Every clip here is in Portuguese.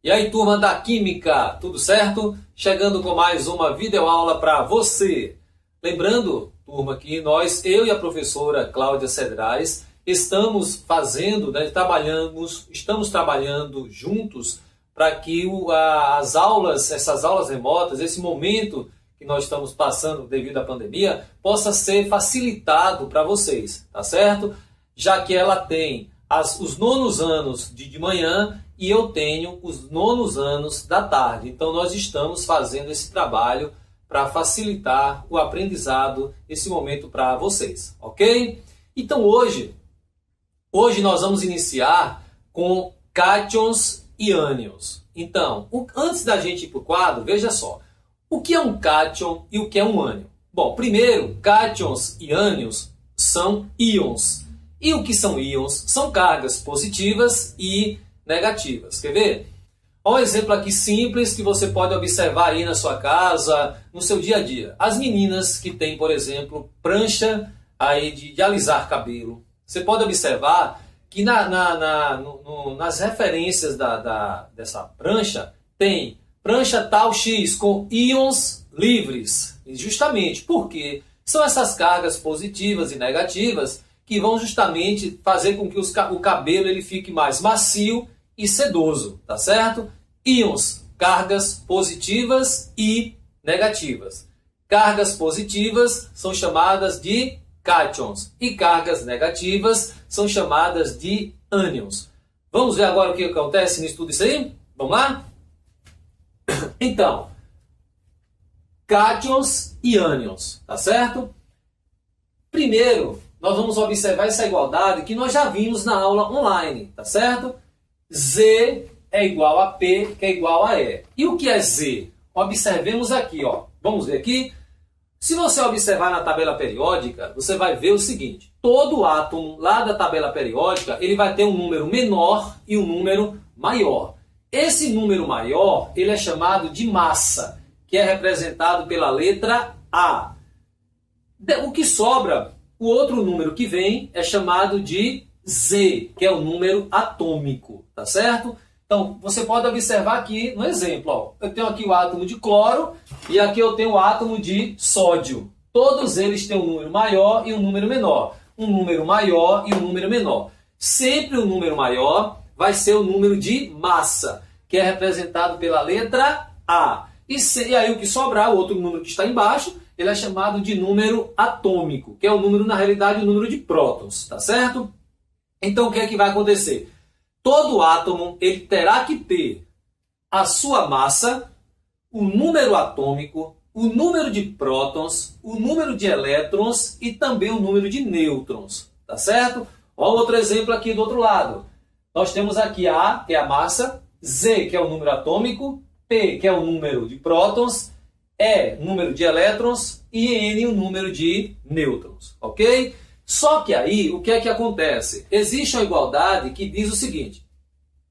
E aí, turma da Química, tudo certo? Chegando com mais uma videoaula para você. Lembrando, turma, que eu e a professora Cláudia Cedrais estamos trabalhando juntos para que essas aulas remotas, esse momento que nós estamos passando devido à pandemia, possa ser facilitado para vocês, tá certo? Já que ela tem os nonos anos de manhã e eu tenho os nonos anos da tarde. Então nós estamos fazendo esse trabalho para facilitar o aprendizado, esse momento para vocês, ok? Então hoje nós vamos iniciar com cátions e ânions. Então, antes da gente ir para o quadro, veja só. O que é um cátion e o que é um ânion? Bom, primeiro, cátions e ânions são íons. E o que são íons? São cargas positivas e negativas. Quer ver? Olha um exemplo aqui simples que você pode observar aí na sua casa, no seu dia a dia. As meninas que têm, por exemplo, prancha aí de alisar cabelo. Você pode observar que nas referências dessa prancha tem prancha tal X com íons livres. Justamente porque são essas cargas positivas e negativas que vão justamente fazer com que o cabelo ele fique mais macio e sedoso, tá certo? Íons, cargas positivas e negativas. Cargas positivas são chamadas de cátions e cargas negativas são chamadas de ânions. Vamos ver agora o que acontece no estudo disso aí? Vamos lá? Então, cátions e ânions, tá certo? Primeiro, nós vamos observar essa igualdade que nós já vimos na aula online, tá certo? Z é igual a P, que é igual a E. E o que é Z? Observemos aqui, ó. Vamos ver aqui. Se você observar na tabela periódica, você vai ver o seguinte. Todo átomo lá da tabela periódica, ele vai ter um número menor e um número maior. Esse número maior, ele é chamado de massa, que é representado pela letra A. O que sobra, o outro número que vem, é chamado de Z, que é o número atômico, tá certo? Então, você pode observar aqui no exemplo, ó, eu tenho aqui o átomo de cloro e aqui eu tenho o átomo de sódio. Todos eles têm um número maior e um número menor. Um número maior e um número menor. Sempre o número maior vai ser o número de massa, que é representado pela letra A. E aí o que sobrar, o outro número que está embaixo, ele é chamado de número atômico, que é o número, na realidade, o número de prótons, tá certo? Então, o que é que vai acontecer? Todo átomo ele terá que ter a sua massa, o número atômico, o número de prótons, o número de elétrons e também o número de nêutrons, tá certo? Olha outro exemplo aqui do outro lado. Nós temos aqui A, que é a massa, Z, que é o número atômico, P, que é o número de prótons, E, número de elétrons e N, o número de nêutrons, ok? Só que aí, o que é que acontece? Existe uma igualdade que diz o seguinte.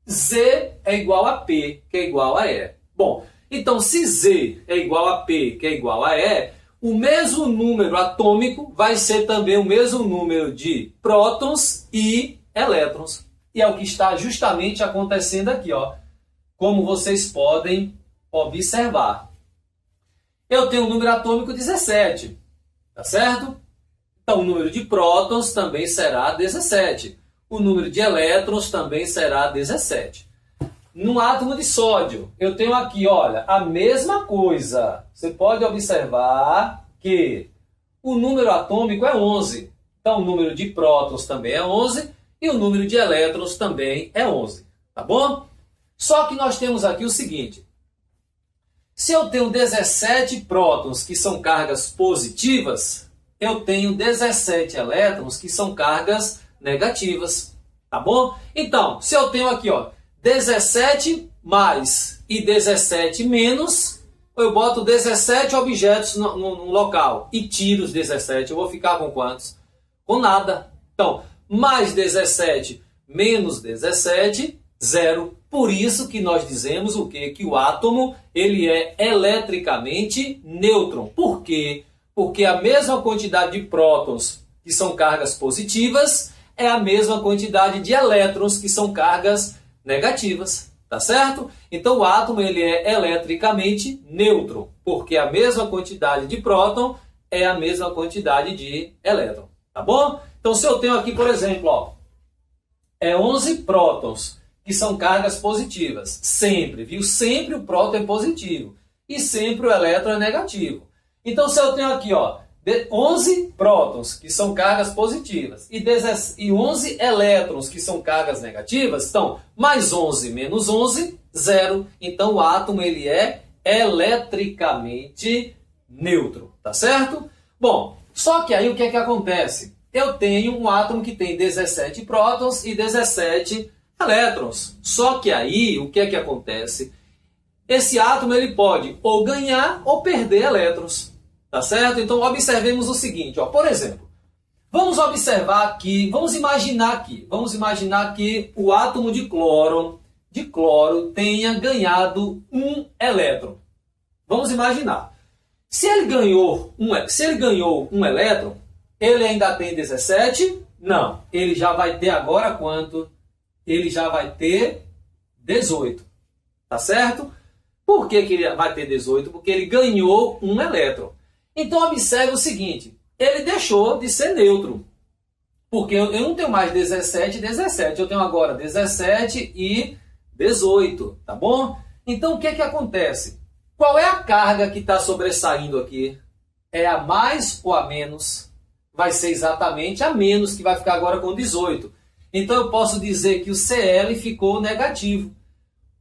Z é igual a P, que é igual a E. Bom, então se Z é igual a P, que é igual a E, o mesmo número atômico vai ser também o mesmo número de prótons e elétrons. E é o que está justamente acontecendo aqui, ó. Como vocês podem observar. Eu tenho o número atômico 17, tá certo? Então, o número de prótons também será 17. O número de elétrons também será 17. No átomo de sódio, eu tenho aqui, olha, a mesma coisa. Você pode observar que o número atômico é 11. Então, o número de prótons também é 11 e o número de elétrons também é 11. Tá bom? Só que nós temos aqui o seguinte. Se eu tenho 17 prótons, que são cargas positivas, eu tenho 17 elétrons, que são cargas negativas, tá bom? Então, se eu tenho aqui, ó, 17 mais e 17 menos, eu boto 17 objetos no local e tiro os 17, eu vou ficar com quantos? Com nada. Então, mais 17 menos 17, 0. Por isso que nós dizemos o quê? Que o átomo ele é eletricamente nêutron. Por quê? Porque a mesma quantidade de prótons, que são cargas positivas, é a mesma quantidade de elétrons, que são cargas negativas. tá certo? Então o átomo ele é eletricamente neutro, porque a mesma quantidade de próton é a mesma quantidade de elétron, tá bom? Então se eu tenho aqui, por exemplo, ó, 11 prótons, que são cargas positivas, sempre, viu? Sempre o próton é positivo e sempre o elétron é negativo. Então se eu tenho aqui, ó, 11 prótons, que são cargas positivas, e 11 elétrons, que são cargas negativas, então, mais 11 menos 11, 0. Então, o átomo ele é eletricamente neutro, tá certo? Bom, só que aí o que é que acontece? Eu tenho um átomo que tem 17 prótons e 17 elétrons. Só que aí, o que é que acontece? Esse átomo ele pode ou ganhar ou perder elétrons. Tá certo? Então, observemos o seguinte, ó, por exemplo, vamos observar aqui, vamos imaginar que o átomo de cloro tenha ganhado um elétron. Vamos imaginar. Se ele ganhou um elétron, ele ainda tem 17? Não. Ele já vai ter agora quanto? Ele já vai ter 18. Tá certo? Por que ele vai ter 18? Porque ele ganhou um elétron. Então, observe o seguinte, ele deixou de ser neutro, porque eu não tenho mais 17 e 17, eu tenho agora 17 e 18, tá bom? Então, o que é que acontece? Qual é a carga que está sobressaindo aqui? É a mais ou a menos? Vai ser exatamente a menos, que vai ficar agora com 18. Então, eu posso dizer que o Cl ficou negativo.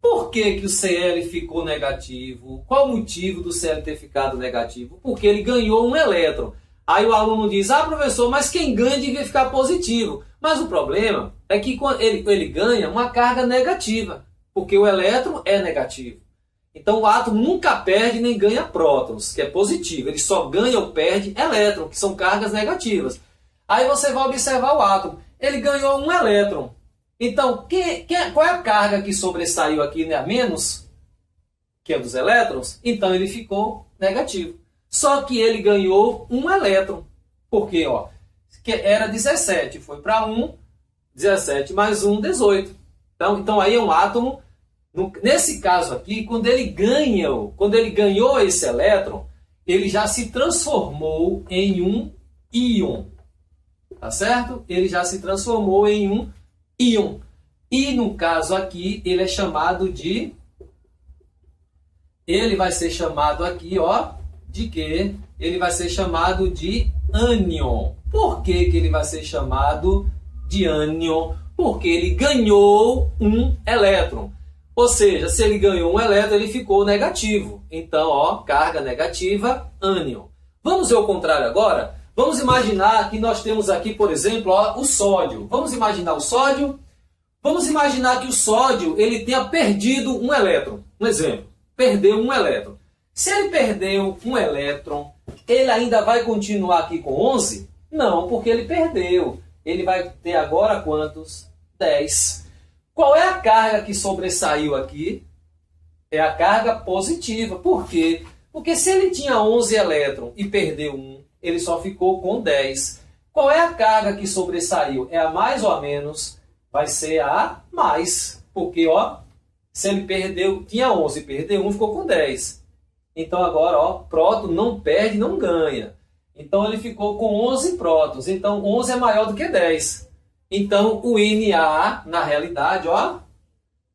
Por que o Cl ficou negativo? Qual o motivo do Cl ter ficado negativo? Porque ele ganhou um elétron. Aí o aluno diz, professor, mas quem ganha devia ficar positivo. Mas o problema é que ele ganha uma carga negativa, porque o elétron é negativo. Então o átomo nunca perde nem ganha prótons, que é positivo. Ele só ganha ou perde elétron, que são cargas negativas. Aí você vai observar o átomo. Ele ganhou um elétron. Então, qual é a carga que sobressaiu aqui, né? A menos, que é dos elétrons? Então, ele ficou negativo. Só que ele ganhou um elétron. Porque, ó, que era 17, foi para 1, 17 mais 1, 18. Então aí é um átomo. Nesse caso aqui, quando ele ganhou esse elétron, ele já se transformou em um íon. Tá certo? Ele já se transformou em um íon. E no caso aqui, ele é chamado de... Ele vai ser chamado aqui, ó, de quê? Ele vai ser chamado de ânion. Por que ele vai ser chamado de ânion? Porque ele ganhou um elétron. Ou seja, se ele ganhou um elétron, ele ficou negativo. Então, ó, carga negativa, ânion. Vamos ver o contrário agora? Vamos imaginar que nós temos aqui, por exemplo, ó, o sódio. Vamos imaginar o sódio? Vamos imaginar que o sódio ele tenha perdido um elétron. Um exemplo, perdeu um elétron. Se ele perdeu um elétron, ele ainda vai continuar aqui com 11? Não, porque ele perdeu. Ele vai ter agora quantos? 10. Qual é a carga que sobressaiu aqui? É a carga positiva. Por quê? Porque se ele tinha 11 elétrons e perdeu um, ele só ficou com 10. Qual é a carga que sobressaiu? É a mais ou a menos? Vai ser a mais. Porque, ó, se ele tinha 11 e perdeu 1, ficou com 10. Então agora, ó, próton não perde, não ganha. Então ele ficou com 11 prótons. Então 11 é maior do que 10. Então o Na, na realidade, ó,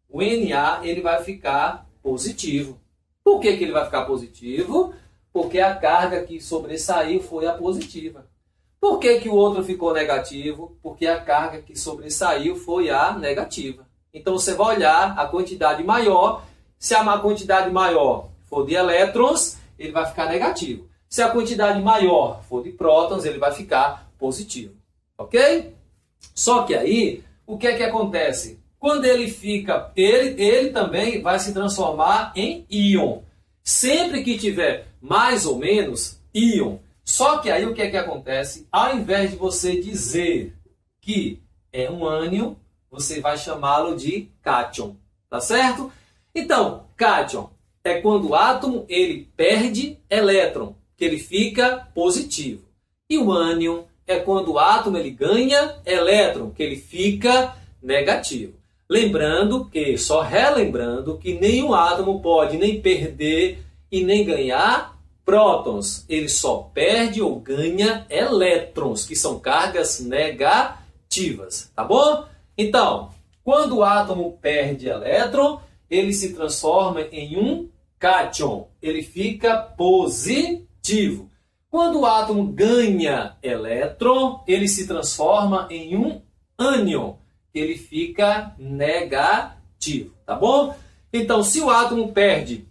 o Na ele vai ficar positivo. Por que ele vai ficar positivo? Porque a carga que sobressaiu foi a positiva. Por que o outro ficou negativo? Porque a carga que sobressaiu foi a negativa. Então você vai olhar a quantidade maior. Se a quantidade maior for de elétrons, ele vai ficar negativo. Se a quantidade maior for de prótons, ele vai ficar positivo. Ok? Só que aí, o que é que acontece? Quando ele fica, ele também vai se transformar em íon. Sempre que tiver mais ou menos, íon. Só que aí o que é que acontece? Ao invés de você dizer que é um ânion, você vai chamá-lo de cátion. Tá certo? Então, cátion é quando o átomo ele perde elétron, que ele fica positivo. E o ânion é quando o átomo ele ganha elétron, que ele fica negativo. Lembrando que, só relembrando, que nenhum átomo pode nem perder e nem ganhar prótons. Ele só perde ou ganha elétrons, que são cargas negativas, tá bom? Então, quando o átomo perde elétron, ele se transforma em um cátion. Ele fica positivo. Quando o átomo ganha elétron, ele se transforma em um ânion. Ele fica negativo, tá bom? Então, se o átomo perde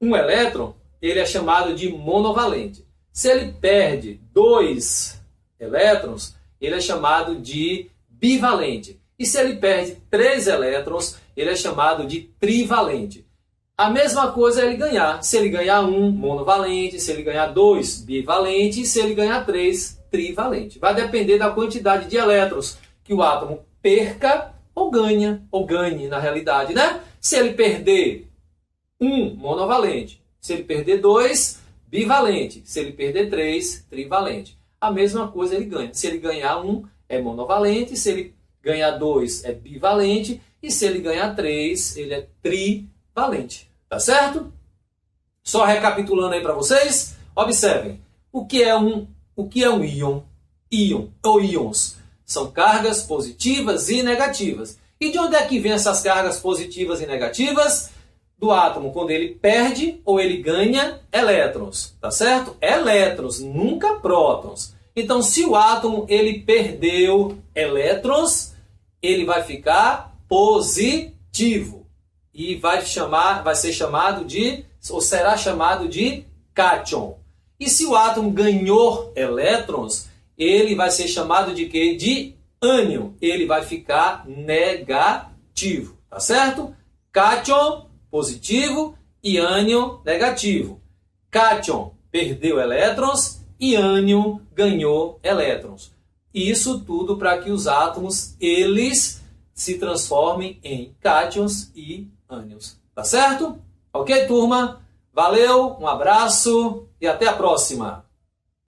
um elétron, ele é chamado de monovalente. Se ele perde 2 elétrons, ele é chamado de bivalente. E se ele perde 3 elétrons, ele é chamado de trivalente. A mesma coisa é ele ganhar. Se ele ganhar 1, monovalente. Se ele ganhar 2, bivalente. E se ele ganhar 3, trivalente. Vai depender da quantidade de elétrons que o átomo perca ou ganhe na realidade, né? Se ele perder 1, monovalente. Se ele perder 2, bivalente. Se ele perder 3, trivalente. A mesma coisa ele ganha. Se ele ganhar 1, é monovalente. Se ele ganhar 2, é bivalente. E se ele ganhar 3, ele é trivalente. Tá certo? Só recapitulando aí para vocês. Observem. O que é um íon? Íon ou íons são cargas positivas e negativas. E de onde é que vem essas cargas positivas e negativas? Do átomo, quando ele perde ou ele ganha elétrons, tá certo? Elétrons, nunca prótons. Então, se o átomo ele perdeu elétrons, ele vai ficar positivo e será chamado de cátion. E se o átomo ganhou elétrons, ele vai ser chamado de quê? De ânion. Ele vai ficar negativo, tá certo? Cátion, positivo, e ânion, negativo. Cátion perdeu elétrons e ânion ganhou elétrons. Isso tudo para que os átomos eles se transformem em cátions e ânions. Tá certo? Ok, turma? Valeu, um abraço e até a próxima!